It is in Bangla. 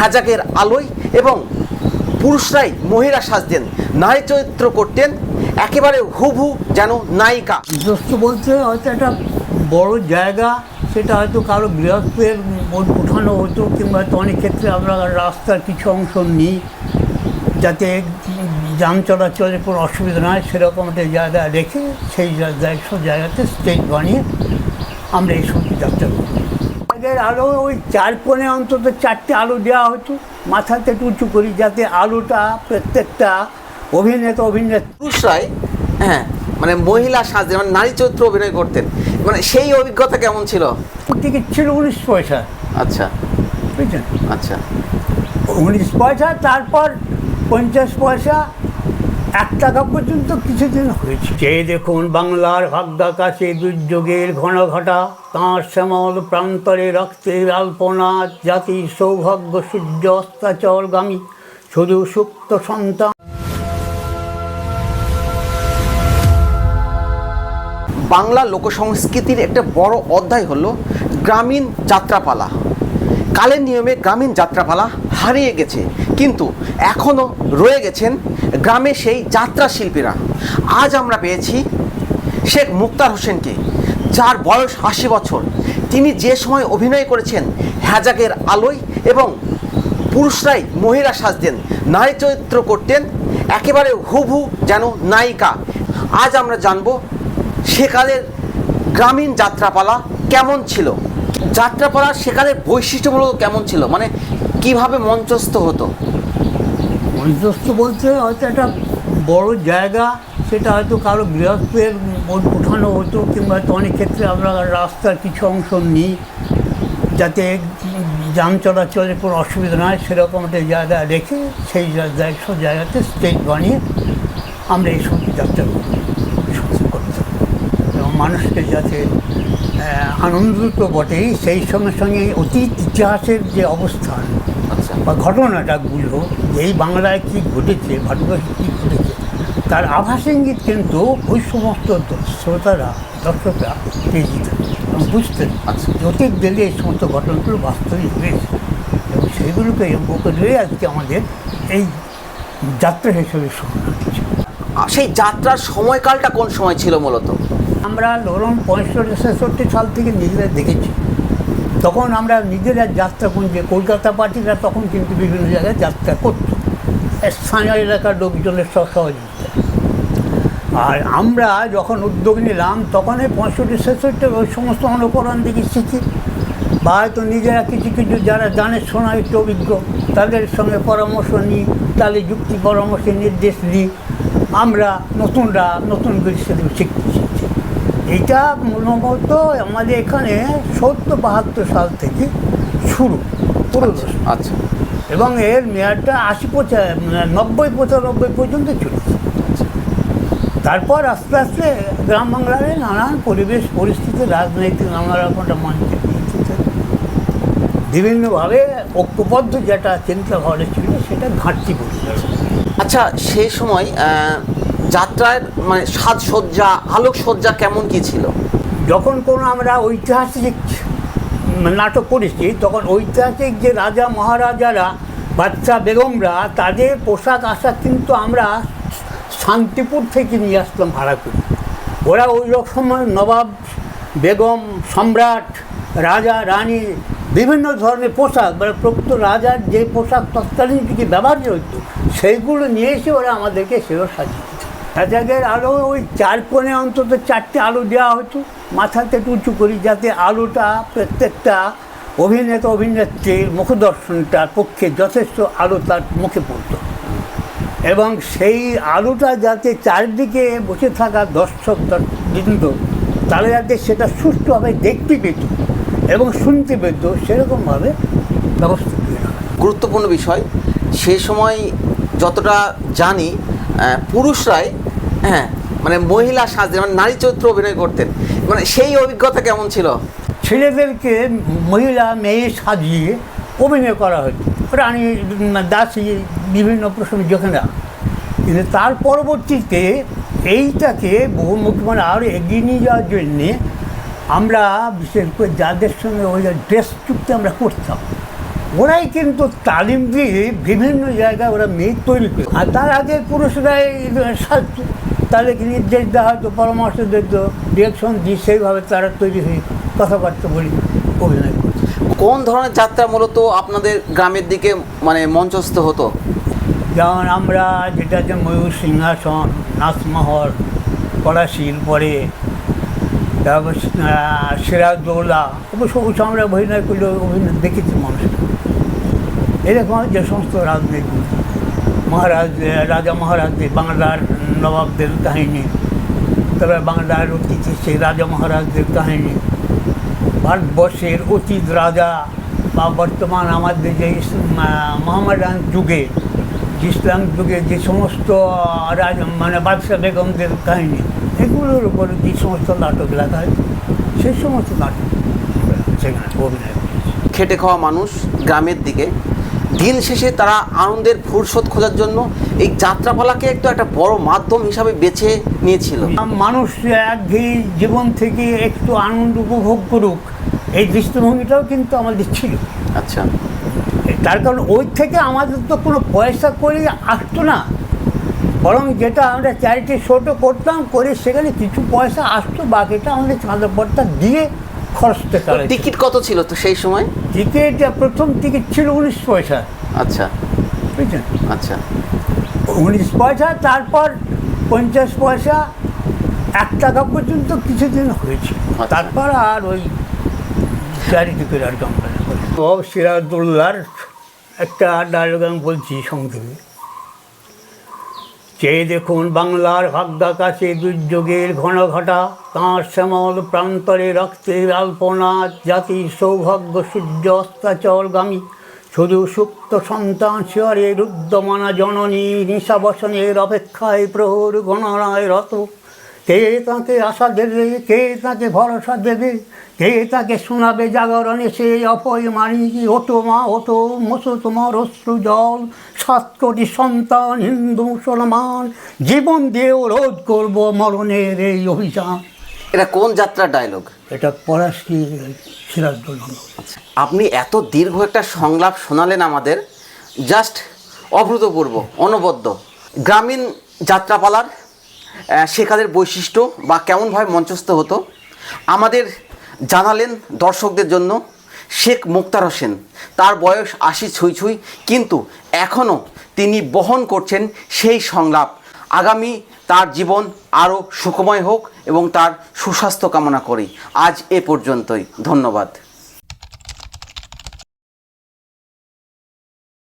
হ্যাজাকের আলোয় এবং পুরুষরাই মহিলা সাজতেন, নারী চরিত্র করতেন একেবারে হুবহু যেন নায়িকা। নিজস্ব বলতে হয়তো একটা বড় জায়গা, সেটা হয়তো কারো গৃহস্থের উঠানো হতো, কিংবা হয়তো অনেক ক্ষেত্রে আমরা রাস্তার কিছু অংশ নিই যাতে যান চলাচলের কোনো অসুবিধা না হয়, সেরকম একটা জায়গা রেখে সেই জায়গাতে স্টেজ বানিয়ে আমরা এই সমস্ত যাত্রা করি। আলো ওই 4 কোণে অন্তত 4টে আলো দেওয়া হতো, মাথাতে একটু উঁচু করি যাতে আলোটা প্রত্যেকটা অভিনেতা পুরুষরাই মানে মহিলা সাজতেন, মানে নারী চরিত্র অভিনয় করতেন, মানে সেই অভিজ্ঞতা কেমন ছিল? টিকিট ছিল 19 পয়সা। আচ্ছা, বুঝছেন? আচ্ছা, 19 পয়সা, তারপর 50 পয়সা, 1 টাকা পর্যন্ত কিছুদিন হয়েছে। যে দেখুন বাংলার ভাগ্যাকাশে দুর্যোগের ঘন ঘটা, তাঁর শ্যামল প্রান্তরে রক্তের আলপনা, জাতির সৌভাগ্য সূর্য অস্তাচলগামী, শুধু সুপ্ত সন্তান। বাংলা লোকসংস্কৃতির একটা বড় অধ্যায় হলো গ্রামীণ যাত্রাপালা। কালের নিয়মে গ্রামীণ যাত্রাপালা হারিয়ে গেছে, কিন্তু এখনও রয়ে গেছেন গ্রামে সেই যাত্রা শিল্পীরা। আজ আমরা পেয়েছি শেখ মুক্তার হোসেনকে, যার বয়স 80 বছর। তিনি যে সময় অভিনয় করেছেন হ্যাজাকের আলোয় এবং পুরুষরাই মহিলা সাজতেন, নারী চরিত্র করতেন একেবারে হুবহু যেন নায়িকা। আজ আমরা জানবো সেকালের গ্রামীণ যাত্রাপালা কেমন ছিল, যাত্রাপালা সেকালের বৈশিষ্ট্যগুলো কেমন ছিল, মানে কিভাবে মঞ্চস্থ হতো। মঞ্চস্থ বলতে হয়তো একটা বড় জায়গা, সেটা হয়তো কারো গৃহস্থের উঠানো হতো, কিংবা হয়তো অনেক ক্ষেত্রে আমরা রাস্তার কিছু অংশ নিই যাতে যান চলাচলের কোনো অসুবিধা না হয়, সেরকম একটা জায়গা রেখে সেই জায়গাতে স্টেজ বানিয়ে আমরা এই সমস্ত যাত্রা করতাম। এবং মানুষকে যাতে আনন্দ তো বটেই, সেই সঙ্গে সঙ্গে অতীত ইতিহাসের যে অবস্থান বা ঘটনাটাগুলো, এই বাংলায় কী ঘটেছে, ভারতবর্ষে কী ঘটেছে, তার আভাস ইঙ্গিত কিন্তু ওই সমস্ত শ্রোতারা, দর্শকরা পেয়ে যেতেন এবং বুঝতেন অতীত দিলে এই সমস্ত ঘটনাগুলো বাস্তবিক হয়েছে, এবং সেইগুলোকে বুকে ধরে আজকে আমাদের এই যাত্রা হিসেবে শোনা হচ্ছে। সেই যাত্রার সময়কালটা কোন সময় ছিল মূলত? আমরা ধরুন 65-66 সাল থেকে নিজেরা দেখেছি। তখন আমরা নিজেরা যাত্রা যে কলকাতা পার্টিরা তখন কিন্তু বিভিন্ন জায়গায় যাত্রা করত, স্থানীয় এলাকার লোকজনের সহযোগিতা। আর আমরা যখন উদ্যোগ নিলাম তখন এই 65-66 ওই সমস্ত অনুকরণ দেখে শিখি, বা হয়তো নিজেরা কিছু কিছু যারা জানে শোনা একটু অভিজ্ঞ তাদের সঙ্গে পরামর্শ নিই, তাদের যুক্তি পরামর্শের নির্দেশ দিই। আমরা নতুনরা নতুন কিছু শিখতেছি। এইটা মূলত আমাদের এখানে 70-72 সাল থেকে শুরু পুরো। আচ্ছা, এবং এর মেয়াদটা 90-95 পর্যন্ত চলেছে। তারপর আস্তে আস্তে গ্রাম বাংলার নানান পরিবেশ পরিস্থিতি, রাজনৈতিক নানা রকমটা মঞ্চে বিভিন্নভাবে ঐক্যবদ্ধ যেটা চিন্তাভাবনা ছিল সেটা ঘাটতি পড়ে। আচ্ছা, সেই সময় যাত্রার মানে সাজসজ্জা, আলোকসজ্জা কেমন কী ছিল? যখন কোনো আমরা ঐতিহাসিক নাটক করেছি তখন ঐতিহাসিক যে রাজা মহারাজারা, বাচ্চা বেগমরা, তাদের পোশাক আশাক কিন্তু আমরা শান্তিপুর থেকে নিয়ে আসলাম ভাড়া করে। ওরা ওই রকম নবাব, বেগম, সম্রাট, রাজা, রানী বিভিন্ন ধরনের পোশাক, মানে প্রকৃত রাজার যে পোশাক তৎকালীন থেকে ব্যবহার্য হতো সেইগুলো নিয়ে এসে ওরা আমাদেরকে সেও সাজিয়ে দিত। হ্যাজাকের আলো ওই 4 কোণে অন্তত 4টে আলো দেওয়া হতো, মাথাতে একটু উঁচু করি যাতে আলোটা প্রত্যেকটা অভিনেতা অভিনেত্রীর মুখদর্শনটার পক্ষে যথেষ্ট আলো তার মুখে পড়ত, এবং সেই আলোটা যাতে চারিদিকে বসে থাকা দর্শক বৃন্দ তারা যাতে সেটা সুষ্ঠুভাবে দেখতে পেত এবং শুনতে পেত, সেরকমভাবে ব্যবস্থা করে রাখা। গুরুত্বপূর্ণ বিষয়। সেই সময় যতটা জানি পুরুষরাই মানে মহিলা সাজতেন, মানে নারী চরিত্র অভিনয় করতেন, মানে সেই অভিজ্ঞতা কেমন ছিল? ছেলেদেরকে মহিলা মেয়ে সাজিয়ে অভিনয় করা হতো, রানী, দাসী, বিভিন্ন প্রসঙ্গে যেখানে। কিন্তু তার পরবর্তীতে এইটাকে বহুমুখী মানে আরও এগিয়ে নিয়ে যাওয়ার জন্যে আমরা বিশেষ করে যাদের সঙ্গে ওই ড্রেস চুক্তি আমরা করতাম, ওরাই কিন্তু তালিম দিয়ে বিভিন্ন জায়গায় ওরা মেয়ে তৈরি করে, আর তার আগে পুরুষরাই সাজত, তাদেরকে নির্দেশ দেওয়া হয়তো, পরামর্শ দিত, ডিরেকশন দিয়ে সেইভাবে তারা তৈরি হয়ে কথাবার্তা বলি অভিনয় করত। কোন ধরনের যাত্রা মূলত আপনাদের গ্রামের দিকে মানে মঞ্চস্থ হতো? যেমন আমরা যেটা যে ময়ূর সিংহাসন, নাচমহল, পলাশির পরে, তারপর সিরাজদৌল্লা, অবশ্য আমরা অভিনয় করলে অভিনয় দেখেছি মানুষ। এরকম যে সমস্ত রাজনীতি মহারাজ, রাজা মহারাজদের, বাংলার নবাবদের কাহিনী, তারপরে বাংলার অতীতে সেই রাজা মহারাজদের কাহিনী, ভারতবর্ষের অতীত রাজা বা বর্তমান আমাদের যে মোহাম্মদান যুগে, ইসলাম যুগে যে সমস্ত রাজা মানে বাদশাহ বেগমদের কাহিনী, এগুলোর উপরে যে সমস্ত নাটক লেখা হয়, সেই সমস্ত নাটক সেখানে অভিনয় করেছি। খেটে খাওয়া মানুষ গ্রামের দিকে দিন শেষে তারা আনন্দের ফুরসত খোঁজার জন্য এই যাত্রাপালাকে একটা বড় মাধ্যম হিসাবে বেছে নিয়েছিল। মানুষ একঘেয়ে জীবন থেকে একটু আনন্দ উপভোগ করুক, এই দৃষ্টিভঙ্গিটাও কিন্তু আমাদের ছিল। আচ্ছা, তার কারণ ওই থেকে আমাদের তো কোনো পয়সা করে আসতো না, বরং যেটা আমরা চ্যারিটি শোটা করতাম, করে সেখানে কিছু পয়সা আসতো, বাকিটা আমাদের চাঁদা পর্দা দিয়ে খরচটা চালাই। টিকিট কত ছিল তো সেই সময়? টিকিট, প্রথম টিকিট ছিল 19 পয়সা। আচ্ছা বুঝছেন? আচ্ছা, 19 পয়সা, তারপর 50 পয়সা, 1 টাকা পর্যন্ত কিছুদিন হয়েছে। তারপর আর ওই চ্যারিটি করে আর কোম্পানি করে। তো সিরাজদৌল্লার একটা ডায়লগ আমি বলছি সংক্ষেপে। চেয়ে দেখুন বাংলার ভাগ্যাকাশে দুর্যোগের ঘন ঘটা, তাঁর শ্যামল প্রান্তরে রক্তের আলপনা, জাতির সৌভাগ্য সূর্য অস্তাচলগামী, শুধু সুপ্ত সন্তান শিয়রে রুদ্রমানা জননী, নিশাবসনের অপেক্ষায় প্রহর গণনায় রত। কে তাঁকে আশা দেবে, কে তাঁকে ভরসা দেবে, কে তাকে শোনাবে জাগরণে সে অপয় মানি। ওঠো মা ওঠো, মোছো তোমার অশ্রু জল, 7 কোটি সন্তান হিন্দু মুসলমান, জীবন দিয়েও রোধ করব মরণের এই অভিযান। এটা কোন যাত্রার ডায়লগ? এটা পলাশী সিরাজদৌল্লা। আপনি এত দীর্ঘ একটা সংলাপ শোনালেন আমাদের, জাস্ট অভূতপূর্ব, অনবদ্য। গ্রামীণ যাত্রাপালার শেখাদের বৈশিষ্ট্য বা কেমনভাবে মঞ্চস্থ হতো আমাদের জানালেন দর্শকদের জন্য। শেখ মুক্তার হোসেন, তার বয়স 80 ছুঁই ছুঁই, কিন্তু এখনও তিনি বহন করছেন সেই সংলাপ। আগামী তার জীবন আরও সুখময় হোক এবং তার সুস্বাস্থ্য কামনা করি। আজ এ পর্যন্তই, ধন্যবাদ।